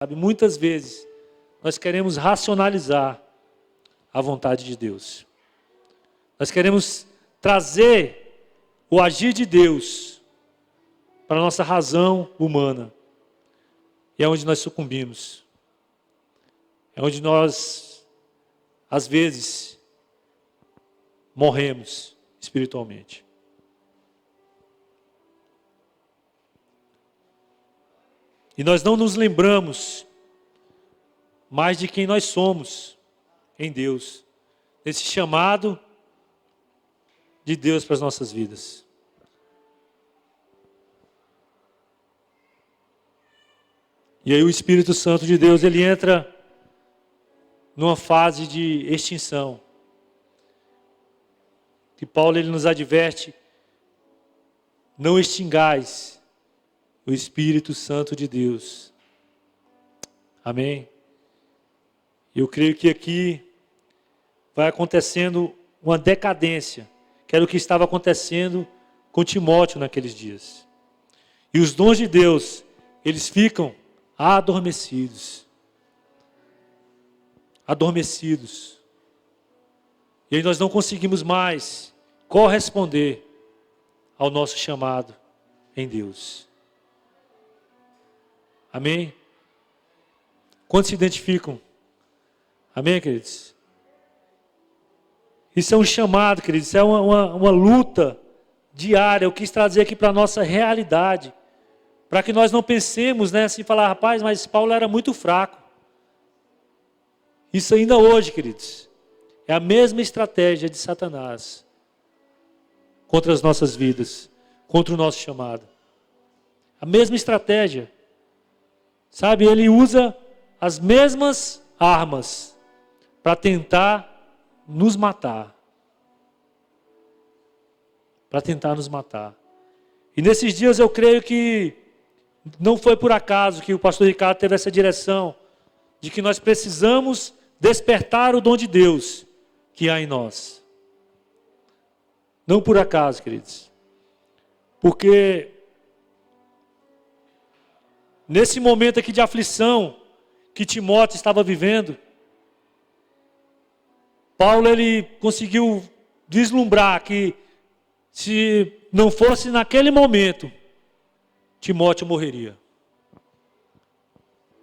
Sabe, muitas vezes nós queremos racionalizar a vontade de Deus. Nós queremos trazer o agir de Deus para a nossa razão humana. E é onde nós sucumbimos. É onde nós, às vezes, morremos espiritualmente. E nós não nos lembramos mais de quem nós somos em Deus. Esse chamado de Deus para as nossas vidas. E aí o Espírito Santo de Deus, ele entra numa fase de extinção. Que Paulo, ele nos adverte: não extingais o Espírito Santo de Deus. Amém? Eu creio que aqui vai acontecendo uma decadência, que era o que estava acontecendo com Timóteo naqueles dias. E os dons de Deus, eles ficam adormecidos. Adormecidos. E aí nós não conseguimos mais corresponder ao nosso chamado em Deus. Amém? Quantos se identificam? Amém, queridos? Isso é um chamado, queridos. Isso é uma luta diária. Eu quis trazer aqui para a nossa realidade. Para que nós não pensemos, né, assim, falar, rapaz, mas Paulo era muito fraco. Isso ainda hoje, queridos, é a mesma estratégia de Satanás contra as nossas vidas, contra o nosso chamado. A mesma estratégia. Sabe, ele usa as mesmas armas para tentar nos matar. Para tentar nos matar. E nesses dias eu creio que não foi por acaso que o pastor Ricardo teve essa direção de que nós precisamos despertar o dom de Deus que há em nós. Não por acaso, queridos. Porque nesse momento aqui de aflição que Timóteo estava vivendo, Paulo, ele conseguiu vislumbrar que se não fosse naquele momento, Timóteo morreria.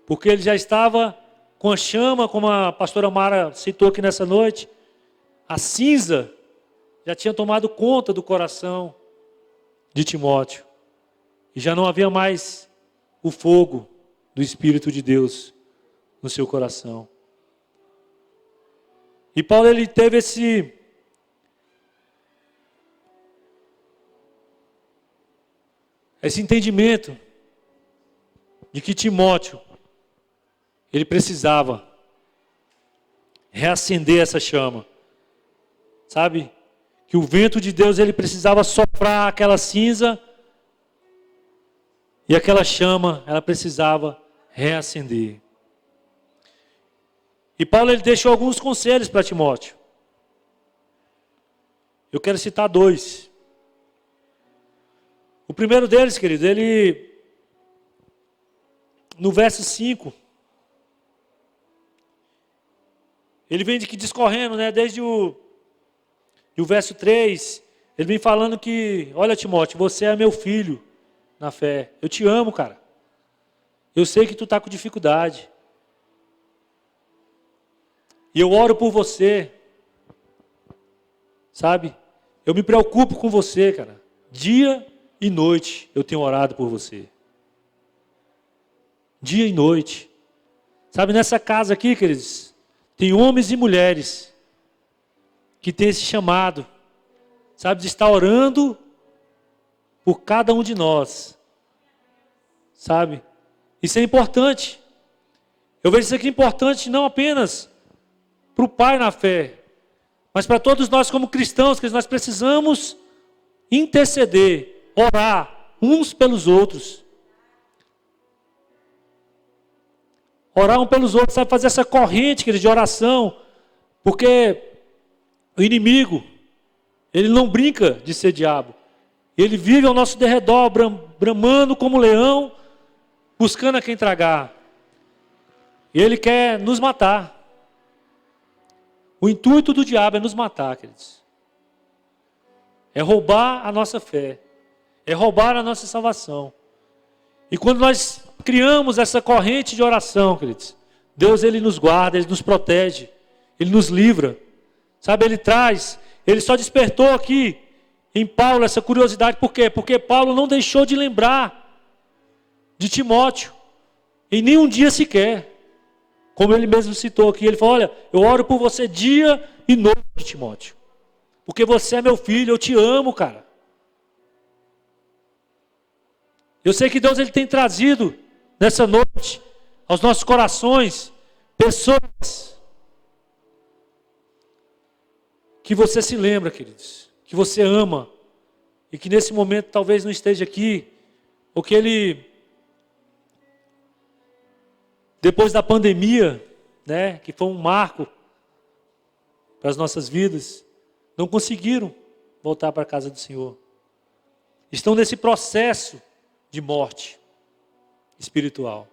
Porque ele já estava com a chama, como a pastora Mara citou aqui nessa noite, a cinza já tinha tomado conta do coração de Timóteo. E já não havia mais o fogo do Espírito de Deus no seu coração. E Paulo, ele teve esse entendimento de que Timóteo, ele precisava reacender essa chama. Sabe? Que o vento de Deus, ele precisava soprar aquela cinza e aquela chama, ela precisava reacender. E Paulo, ele deixou alguns conselhos para Timóteo. Eu quero citar 2. O primeiro deles, querido, ele, no verso 5, ele vem discorrendo, né, desde o verso 3, ele vem falando que, olha, Timóteo, você é meu filho na fé. Eu te amo, cara. Eu sei que tu está com dificuldade. E eu oro por você. Sabe? Eu me preocupo com você, cara. Dia e noite eu tenho orado por você. Dia e noite. Sabe, nessa casa aqui, queridos, tem homens e mulheres que têm esse chamado, sabe, de estar orando por cada um de nós. Sabe? Isso é importante. Eu vejo isso aqui importante não apenas para o pai na fé, mas para todos nós como cristãos, que nós precisamos interceder, orar uns pelos outros. Orar um pelos outros, sabe, fazer essa corrente, querido, de oração, porque o inimigo, ele não brinca de ser diabo. Ele vive ao nosso derredor, bramando como leão, buscando a quem tragar. E ele quer nos matar. O intuito do diabo é nos matar, queridos. É roubar a nossa fé. É roubar a nossa salvação. E quando nós criamos essa corrente de oração, queridos, Deus, Ele nos guarda, Ele nos protege, Ele nos livra. Sabe, Ele só despertou aqui em Paulo essa curiosidade. Por quê? Porque Paulo não deixou de lembrar de Timóteo, em nenhum dia sequer. Como ele mesmo citou aqui, ele falou, olha, eu oro por você dia e noite, Timóteo. Porque você é meu filho, eu te amo, cara. Eu sei que Deus ele tem trazido nessa noite aos nossos corações pessoas que você se lembra, queridos, que você ama e que nesse momento talvez não esteja aqui, ou que ele, depois da pandemia, né, que foi um marco para as nossas vidas, não conseguiram voltar para a casa do Senhor. Estão nesse processo de morte espiritual.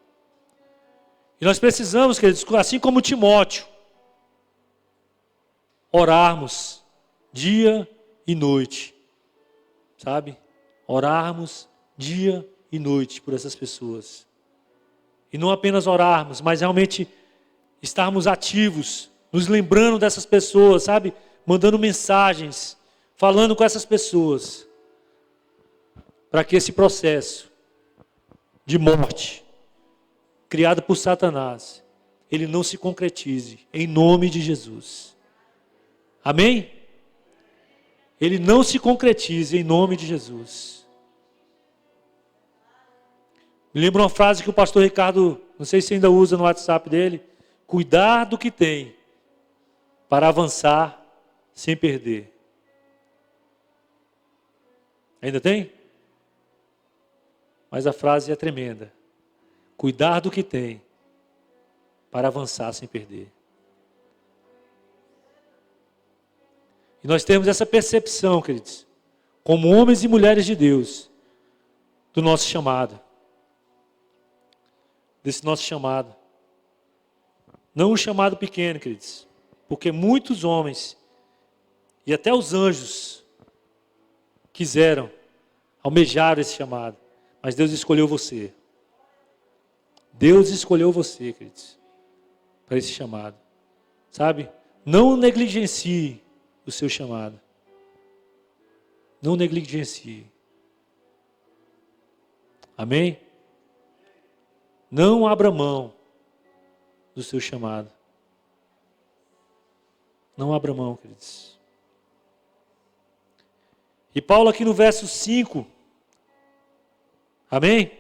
E nós precisamos, queridos, assim como Timóteo, orarmos dia e noite. Sabe? Orarmos dia e noite por essas pessoas. E não apenas orarmos, mas realmente estarmos ativos, nos lembrando dessas pessoas, sabe? Mandando mensagens, falando com essas pessoas. Para que esse processo de morte, criado por Satanás, ele não se concretize, em nome de Jesus. Amém? Ele não se concretize, em nome de Jesus. Me lembra uma frase que o pastor Ricardo, não sei se ainda usa no WhatsApp dele, cuidar do que tem, para avançar sem perder. Ainda tem? Mas a frase é tremenda. Cuidar do que tem, para avançar sem perder. E nós temos essa percepção, queridos, como homens e mulheres de Deus, do nosso chamado. Desse nosso chamado. Não um chamado pequeno, queridos, porque muitos homens, e até os anjos, quiseram, almejaram esse chamado. Mas Deus escolheu você. Deus escolheu você, queridos, para esse chamado. Sabe? Não negligencie o seu chamado. Não negligencie. Amém? Não abra mão do seu chamado. Não abra mão, queridos. E Paulo aqui no verso 5, amém?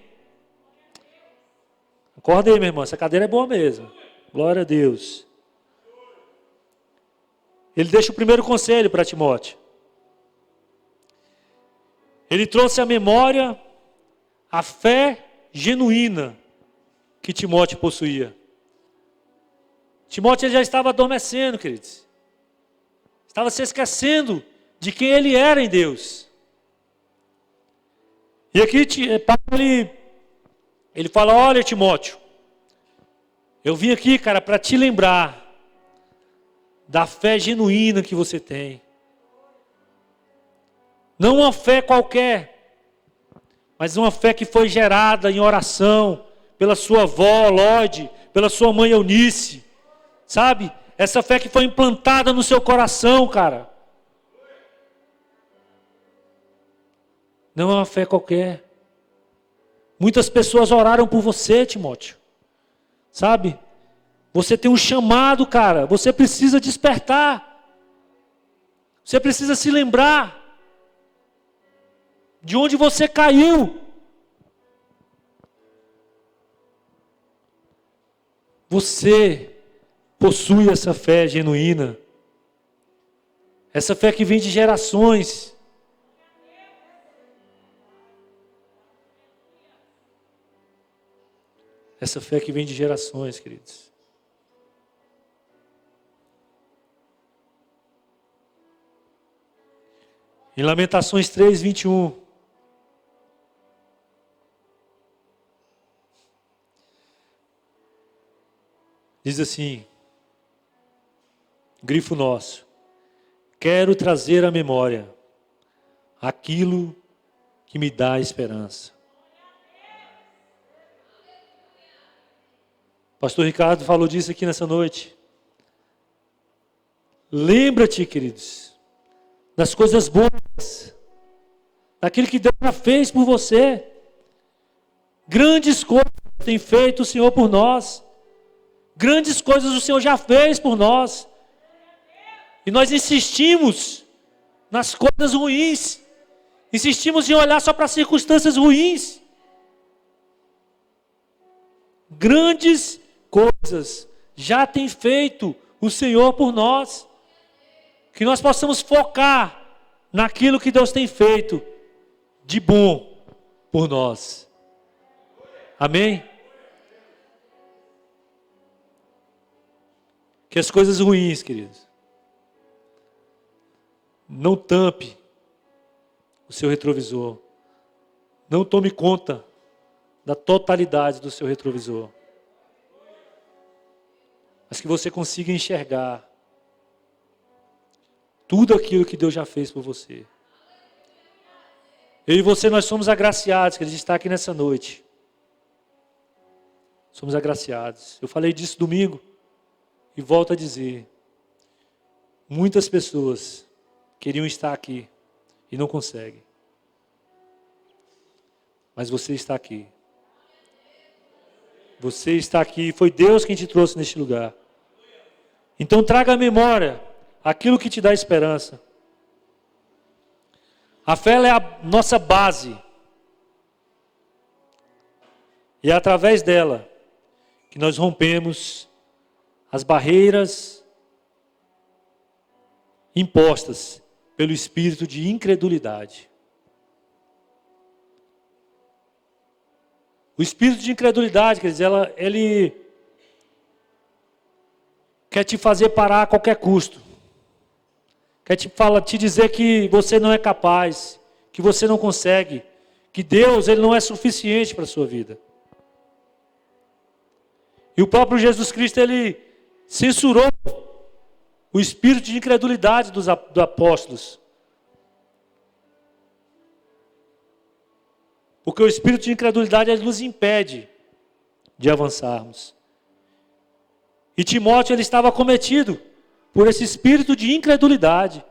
Acorda aí, meu irmão, essa cadeira é boa mesmo. Glória a Deus. Ele deixa o primeiro conselho para Timóteo. Ele trouxe à memória a fé genuína que Timóteo possuía. Timóteo já estava adormecendo, queridos. Estava se esquecendo de quem ele era em Deus. E aqui Paulo ele fala, olha Timóteo, eu vim aqui, cara, para te lembrar da fé genuína que você tem. Não uma fé qualquer, mas uma fé que foi gerada em oração pela sua avó Lode, pela sua mãe Eunice, sabe? Essa fé que foi implantada no seu coração, cara. Não é uma fé qualquer. Muitas pessoas oraram por você, Timóteo. Sabe? Você tem um chamado, cara. Você precisa despertar. Você precisa se lembrar de onde você caiu. Você possui essa fé genuína. Essa fé que vem de gerações. Essa fé que vem de gerações, queridos. Em Lamentações 3, 21. Diz assim, grifo nosso: quero trazer à memória aquilo que me dá esperança. Pastor Ricardo falou disso aqui nessa noite. Lembra-te, queridos, das coisas boas, daquilo que Deus já fez por você. Grandes coisas tem feito o Senhor por nós. Grandes coisas o Senhor já fez por nós. E nós insistimos nas coisas ruins. Insistimos em olhar só para as circunstâncias ruins. Grandes coisas já tem feito o Senhor por nós. Que nós possamos focar naquilo que Deus tem feito de bom por nós. Amém? Que as coisas ruins, queridos, não tampe o seu retrovisor. Não tome conta da totalidade do seu retrovisor. Mas que você consiga enxergar tudo aquilo que Deus já fez por você. Eu e você, nós somos agraciados, que a gente está aqui nessa noite. Somos agraciados. Eu falei disso domingo e volto a dizer. Muitas pessoas queriam estar aqui e não conseguem. Mas você está aqui. Você está aqui. Foi Deus quem te trouxe neste lugar. Então traga à memória aquilo que te dá esperança. A fé é a nossa base. E é através dela que nós rompemos as barreiras impostas pelo espírito de incredulidade. O espírito de incredulidade, quer dizer, ele quer te fazer parar a qualquer custo. Quer te dizer que você não é capaz, que você não consegue, que Deus ele não é suficiente para a sua vida. E o próprio Jesus Cristo, ele censurou o espírito de incredulidade dos apóstolos. Porque o espírito de incredulidade ele nos impede de avançarmos. E Timóteo ele estava acometido por esse espírito de incredulidade.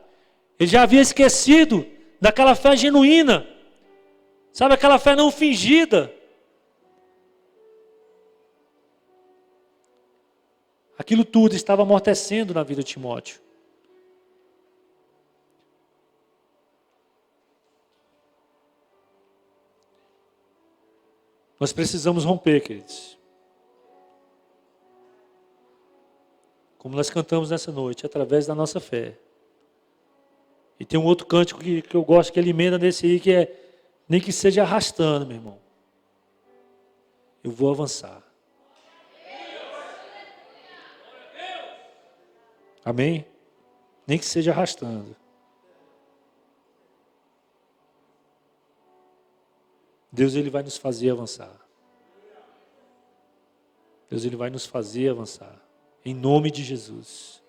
Ele já havia esquecido daquela fé genuína. Sabe, aquela fé não fingida. Aquilo tudo estava amortecendo na vida de Timóteo. Nós precisamos romper, queridos. Como nós cantamos nessa noite, através da nossa fé. E tem um outro cântico que eu gosto, que ele emenda nesse aí, que é: nem que seja arrastando, meu irmão, eu vou avançar. Amém? Nem que seja arrastando. Deus ele vai nos fazer avançar. Deus ele vai nos fazer avançar. Em nome de Jesus.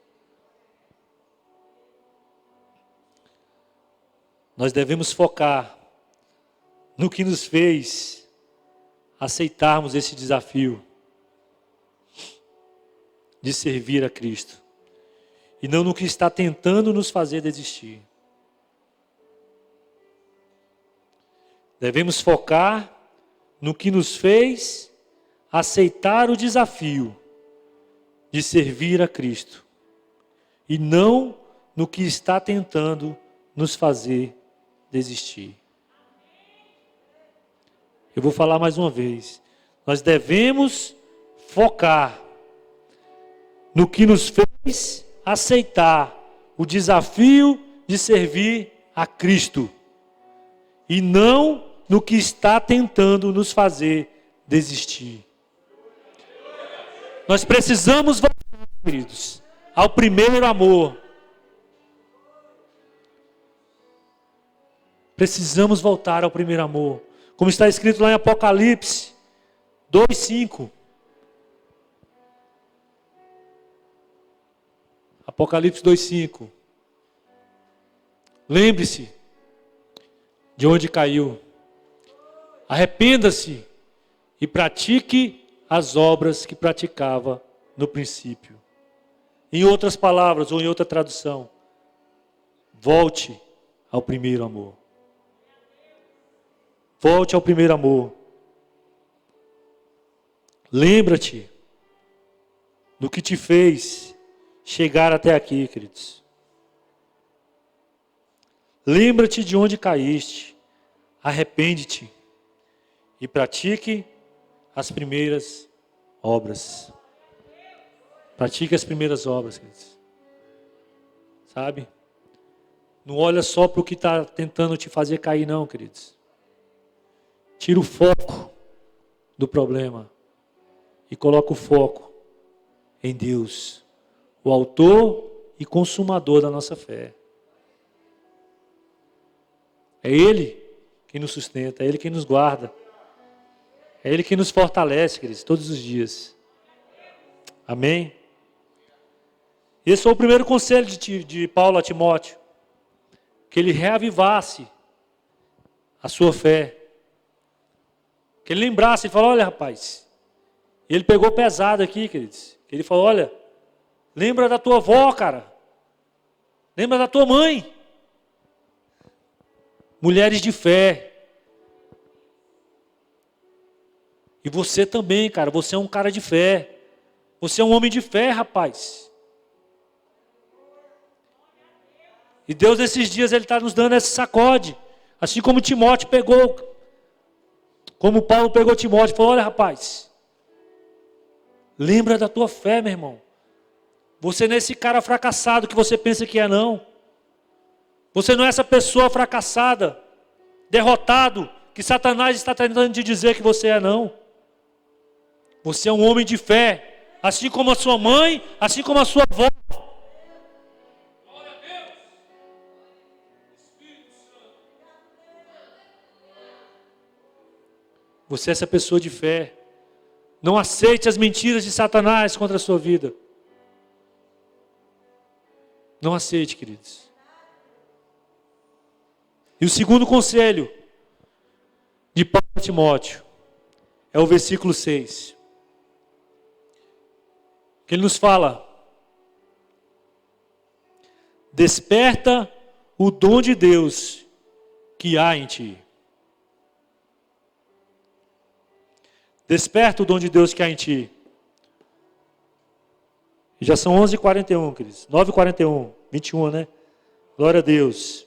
Nós devemos focar no que nos fez aceitarmos esse desafio de servir a Cristo. E não no que está tentando nos fazer desistir. Devemos focar no que nos fez aceitar o desafio de servir a Cristo. E não no que está tentando nos fazer desistir. Eu vou falar mais uma vez. Nós devemos focar no que nos fez aceitar o desafio de servir a Cristo. E não no que está tentando nos fazer desistir. Nós precisamos voltar, queridos, ao primeiro amor. Precisamos voltar ao primeiro amor. Como está escrito lá em Apocalipse 2:5. Apocalipse 2:5. Lembre-se de onde caiu. Arrependa-se e pratique as obras que praticava no princípio. Em outras palavras, ou em outra tradução, volte ao primeiro amor. Volte ao primeiro amor. Lembra-te do que te fez chegar até aqui, queridos. Lembra-te de onde caíste. Arrepende-te e pratique as primeiras obras. Pratique as primeiras obras, queridos. Sabe? Não olha só para o que está tentando te fazer cair, não, queridos. Tira o foco do problema e coloca o foco em Deus, o autor e consumador da nossa fé. É Ele quem nos sustenta, é Ele quem nos guarda, é Ele quem nos fortalece, queridos, todos os dias. Amém? Esse foi o primeiro conselho de Paulo a Timóteo, que ele reavivasse a sua fé, que ele lembrasse, ele falou, olha rapaz, ele pegou pesado aqui, queridos, ele falou, olha, lembra da tua avó, cara, lembra da tua mãe, mulheres de fé, e você também, cara, você é um cara de fé, você é um homem de fé, rapaz. E Deus, esses dias, Ele está nos dando esse sacode. Assim como Timóteo pegou, como Paulo pegou Timóteo e falou, olha rapaz, lembra da tua fé, meu irmão. Você não é esse cara fracassado que você pensa que é, não. Você não é essa pessoa fracassada, derrotado, que Satanás está tentando te dizer que você é, não. Você é um homem de fé, assim como a sua mãe, assim como a sua avó. Você é essa pessoa de fé. Não aceite as mentiras de Satanás contra a sua vida. Não aceite, queridos. E o segundo conselho de Paulo a Timóteo é o versículo 6. Que ele nos fala: desperta o dom de Deus que há em ti. Desperta o dom de Deus que há em ti. Já são 11h41, queridos. 9h41, 21, né? Glória a Deus.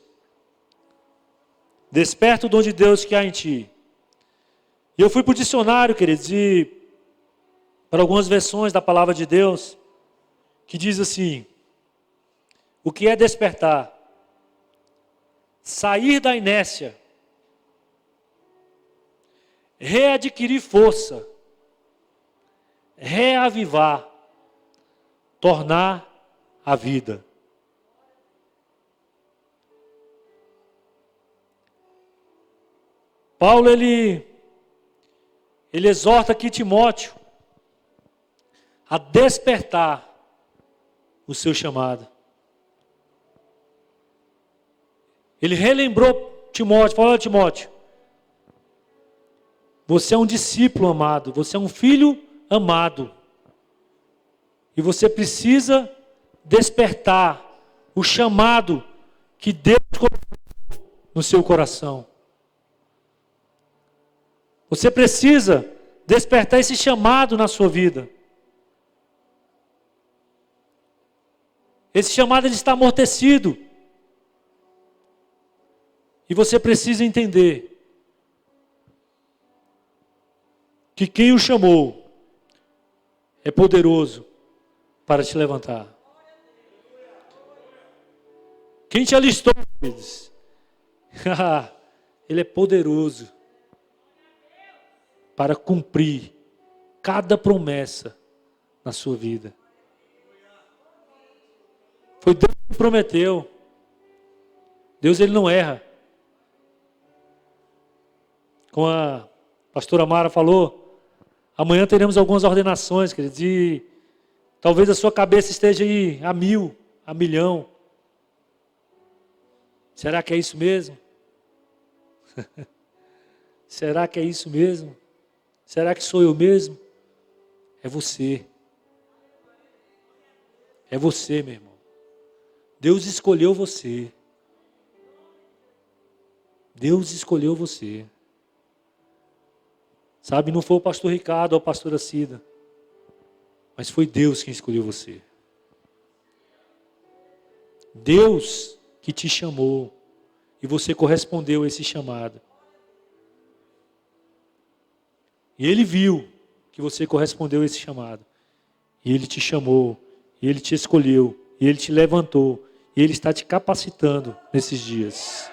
Desperta o dom de Deus que há em ti. E eu fui para o dicionário, queridos, e para algumas versões da palavra de Deus, que diz assim: o que é despertar? Sair da inércia, readquirir força, reavivar, tornar a vida. Paulo, ele exorta aqui Timóteo a despertar o seu chamado. Ele relembrou Timóteo, falou: olha, Timóteo, você é um discípulo amado, você é um filho amado. E você precisa despertar o chamado que Deus colocou no seu coração. Você precisa despertar esse chamado na sua vida. Esse chamado, ele está amortecido. E você precisa entender que quem o chamou é poderoso para te levantar. Quem te alistou, queridos? Ele é poderoso para cumprir cada promessa na sua vida. Foi Deus que prometeu. Deus, ele não erra. Como a pastora Mara falou, amanhã teremos algumas ordenações, queridos, e talvez a sua cabeça esteja aí a 1000, a milhão. Será que é isso mesmo? Será que é isso mesmo? Será que sou eu mesmo? É você. É você, meu irmão. Deus escolheu você. Deus escolheu você. Sabe, não foi o pastor Ricardo ou a pastora Cida, mas foi Deus quem escolheu você. Deus que te chamou e você correspondeu a esse chamado. E Ele viu que você correspondeu a esse chamado. E Ele te chamou, e Ele te escolheu, e Ele te levantou, e Ele está te capacitando nesses dias.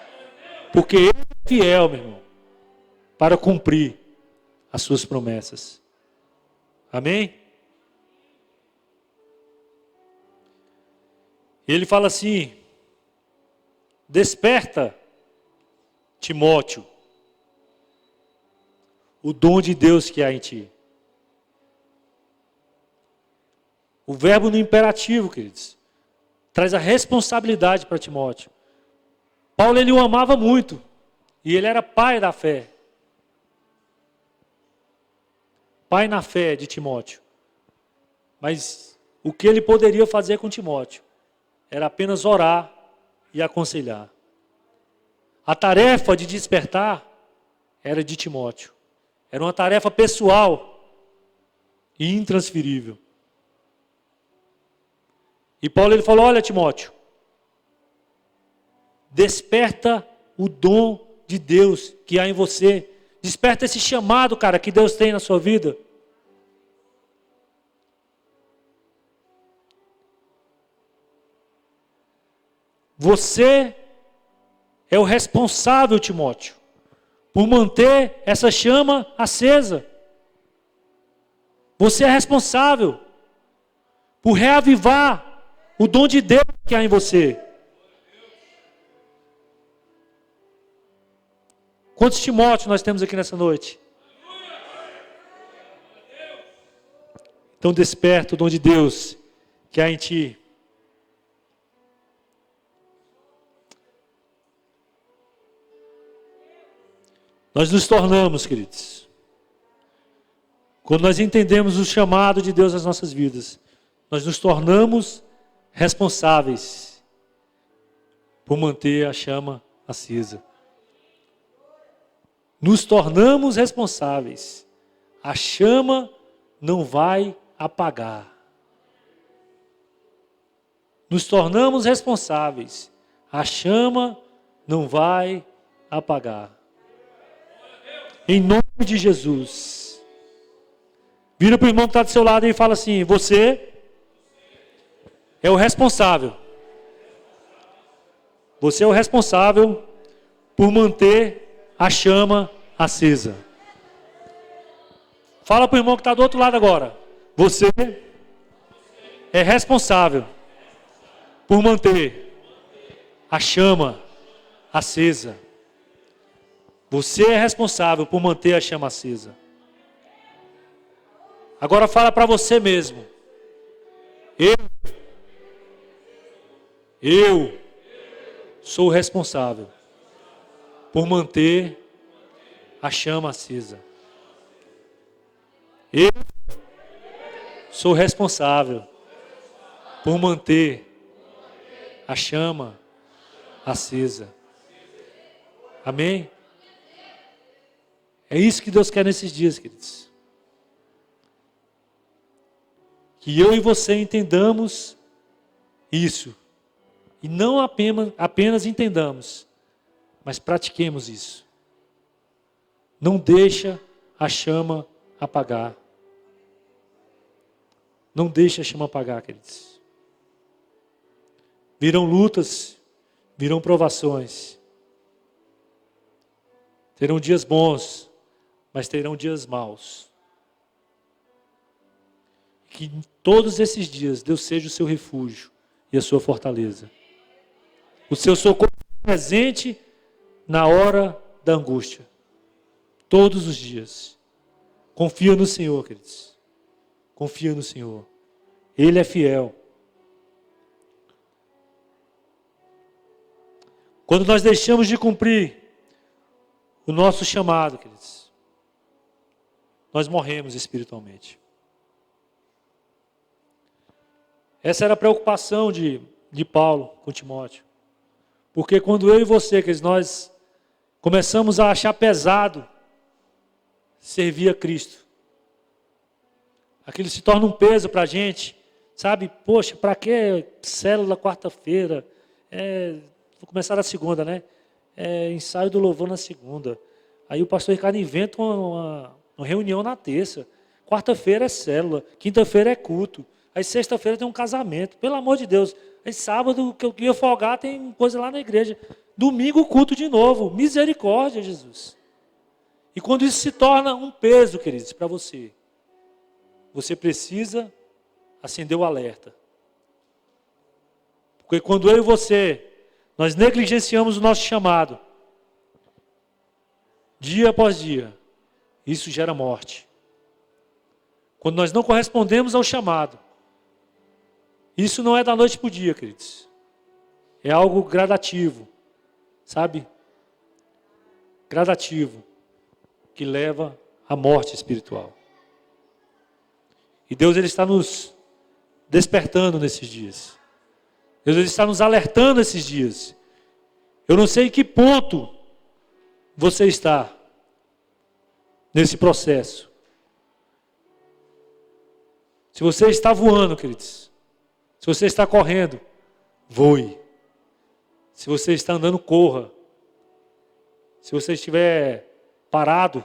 Porque Ele é fiel, meu irmão, para cumprir as suas promessas. Amém? Ele fala assim: desperta, Timóteo, o dom de Deus que há em ti. O verbo no imperativo, queridos, traz a responsabilidade para Timóteo. Paulo, ele o amava muito, e ele era pai da fé. Pai na fé de Timóteo. Mas o que ele poderia fazer com Timóteo era apenas orar e aconselhar. A tarefa de despertar era de Timóteo. Era uma tarefa pessoal e intransferível. E Paulo, ele falou: olha, Timóteo, desperta o dom de Deus que há em você. Desperta esse chamado, cara, que Deus tem na sua vida. Você é o responsável, Timóteo, por manter essa chama acesa. Você é responsável por reavivar o dom de Deus que há em você. Quantos Timóteos nós temos aqui nessa noite? Então desperta o dom de Deus que há em ti. Nós nos tornamos, queridos, quando nós entendemos o chamado de Deus às nossas vidas, nós nos tornamos responsáveis por manter a chama acesa. Nos tornamos responsáveis. A chama não vai apagar. Nos tornamos responsáveis. A chama não vai apagar. Em nome de Jesus. Vira para o irmão que está do seu lado e fala assim: você é o responsável. Você é o responsável por manter a chama acesa. Fala para o irmão que está do outro lado agora. Você é responsável por manter a chama acesa. Você é responsável por manter a chama acesa. Agora fala para você mesmo. Eu sou responsável por manter a chama acesa. Eu sou responsável por manter a chama acesa. Amém? É isso que Deus quer nesses dias, queridos. Que eu e você entendamos isso. E não apenas entendamos, mas pratiquemos isso. Não deixa a chama apagar. Não deixa a chama apagar, queridos. Virão lutas, virão provações. Terão dias bons, mas terão dias maus. Que em todos esses dias Deus seja o seu refúgio e a sua fortaleza. O seu socorro presente na hora da angústia. Todos os dias. Confia no Senhor, queridos. Confia no Senhor. Ele é fiel. Quando nós deixamos de cumprir o nosso chamado, queridos, nós morremos espiritualmente. Essa era a preocupação de Paulo com Timóteo. Porque quando eu e você, queridos, nós começamos a achar pesado servir a Cristo, aquilo se torna um peso para a gente, sabe? Poxa, para que célula quarta-feira? Vou começar na segunda, né? Ensaio do louvor na segunda. Aí o pastor Ricardo inventa uma reunião na terça. Quarta-feira é célula, quinta-feira é culto. Aí sexta-feira tem um casamento. Pelo amor de Deus. Aí sábado, que eu ia folgar, tem coisa lá na igreja. Domingo, culto de novo. Misericórdia, Jesus. E quando isso se torna um peso, queridos, para você, você precisa acender o alerta. Porque quando eu e você, nós negligenciamos o nosso chamado, dia após dia, isso gera morte. Quando nós não correspondemos ao chamado, isso não é da noite para o dia, queridos. É algo gradativo, sabe? Gradativo, que leva à morte espiritual. E Deus, Ele está nos despertando nesses dias. Deus, Ele está nos alertando esses dias. Eu não sei em que ponto você está nesse processo. Se você está voando, queridos, se você está correndo, voe. Se você está andando, corra. Se você estiver parado,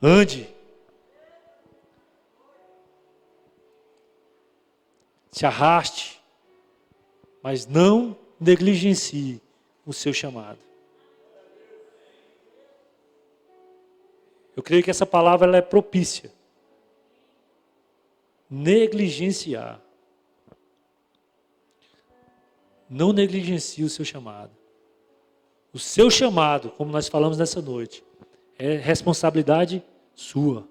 ande. Se arraste, mas não negligencie o seu chamado. Eu creio que essa palavra ela é propícia. Negligenciar. Não negligencie o seu chamado. O seu chamado, como nós falamos nessa noite, é responsabilidade sua.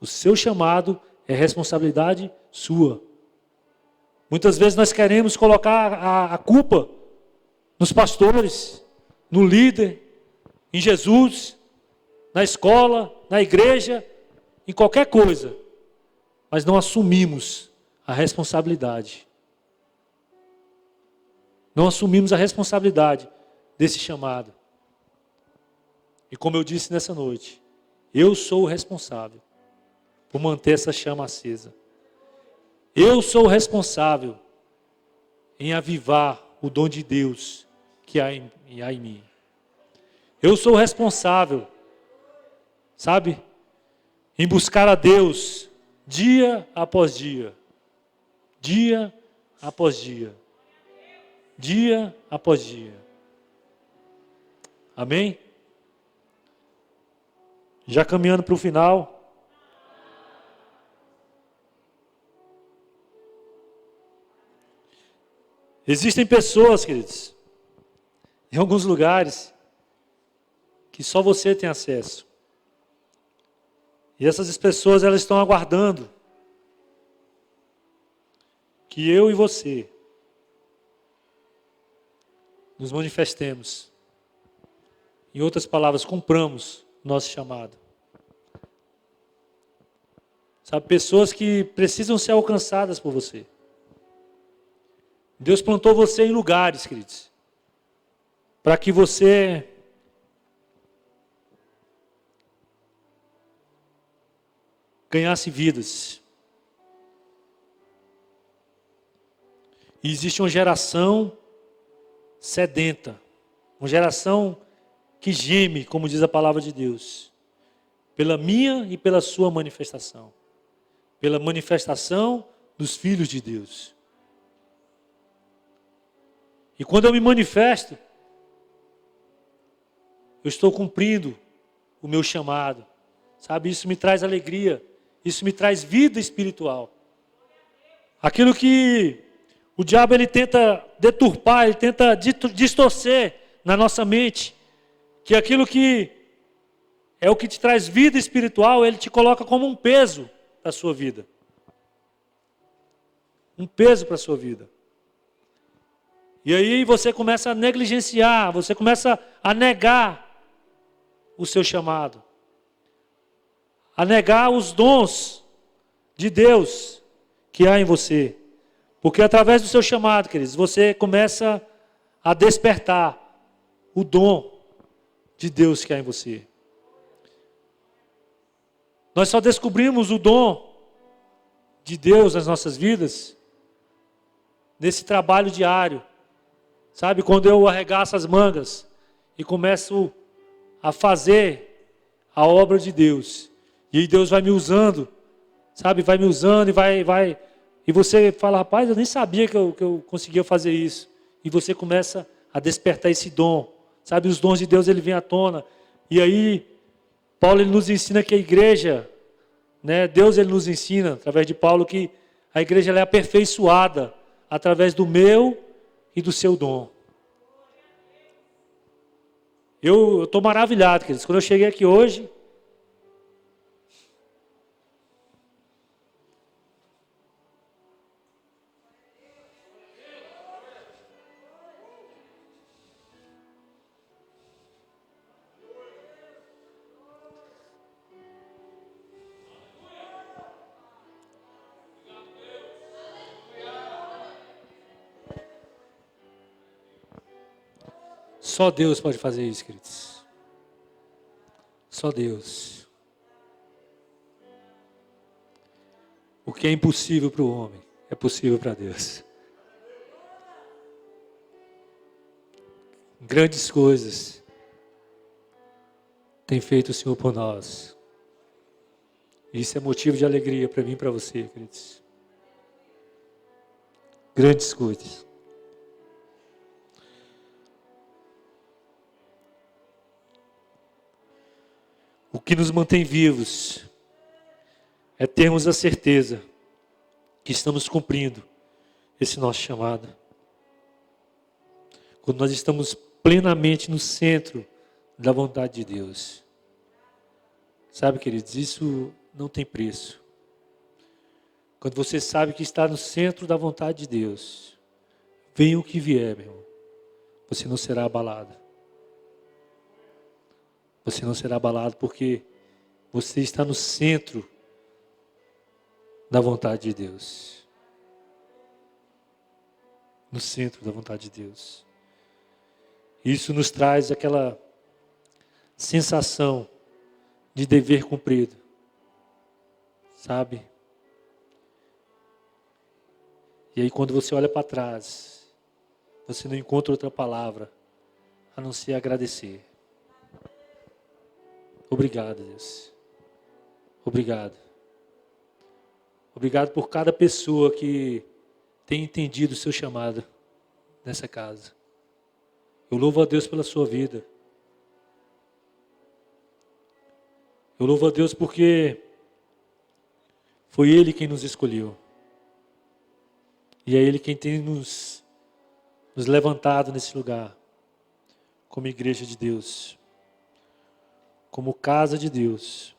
O seu chamado é responsabilidade sua. Muitas vezes nós queremos colocar a culpa nos pastores, no líder, em Jesus, na escola, na igreja, em qualquer coisa. Mas não assumimos a responsabilidade. Não assumimos a responsabilidade desse chamado. E como eu disse nessa noite, eu sou o responsável por manter essa chama acesa. Eu sou o responsável em avivar o dom de Deus que há em mim. Eu sou o responsável, sabe, em buscar a Deus dia após dia. Dia após dia. Dia após dia. Amém? Já caminhando para o final. Existem pessoas, queridos, em alguns lugares, que só você tem acesso. E essas pessoas, elas estão aguardando que eu e você nos manifestemos. Em outras palavras, cumpramos nosso chamado. Sabe, pessoas que precisam ser alcançadas por você. Deus plantou você em lugares, queridos, para que você ganhasse vidas. E existe uma geração sedenta, uma geração que geme, como diz a palavra de Deus, pela minha e pela sua manifestação, pela manifestação dos filhos de Deus. E quando eu me manifesto, eu estou cumprindo o meu chamado, sabe? Isso me traz alegria, isso me traz vida espiritual. Aquilo que o diabo ele tenta deturpar, ele tenta distorcer na nossa mente, que aquilo que é o que te traz vida espiritual, ele te coloca como um peso para a sua vida. Um peso para a sua vida. E aí você começa a negligenciar, você começa a negar o seu chamado. A negar os dons de Deus que há em você. Porque através do seu chamado, queridos, você começa a despertar o dom de Deus que há em você. Nós só descobrimos o dom de Deus nas nossas vidas nesse trabalho diário. Sabe, quando eu arregaço as mangas e começo a fazer a obra de Deus. E aí Deus vai me usando, sabe, vai me usando e e você fala, rapaz, eu nem sabia que eu conseguia fazer isso. E você começa a despertar esse dom. Sabe, os dons de Deus, ele vem à tona. E aí, Paulo, ele nos ensina que a igreja, né, Deus, ele nos ensina, através de Paulo, que a igreja ela é aperfeiçoada através do meu e do seu dom. Eu estou maravilhado, queridos. Quando eu cheguei aqui hoje, só Deus pode fazer isso, queridos. Só Deus. O que é impossível para o homem é possível para Deus. Grandes coisas tem feito o Senhor por nós. Isso é motivo de alegria para mim e para você, queridos. Grandes coisas. O que nos mantém vivos é termos a certeza que estamos cumprindo esse nosso chamado. Quando nós estamos plenamente no centro da vontade de Deus. Sabe, queridos, isso não tem preço. Quando você sabe que está no centro da vontade de Deus, venha o que vier, meu irmão, você não será abalado. Você não será abalado porque você está no centro da vontade de Deus. No centro da vontade de Deus. Isso nos traz aquela sensação de dever cumprido. Sabe? E aí quando você olha para trás, você não encontra outra palavra a não ser agradecer. Obrigado, Deus. Obrigado. Obrigado por cada pessoa que tem entendido o seu chamado nessa casa. Eu louvo a Deus pela sua vida. Eu louvo a Deus porque foi Ele quem nos escolheu. E é Ele quem tem nos levantado nesse lugar, como igreja de Deus, como casa de Deus,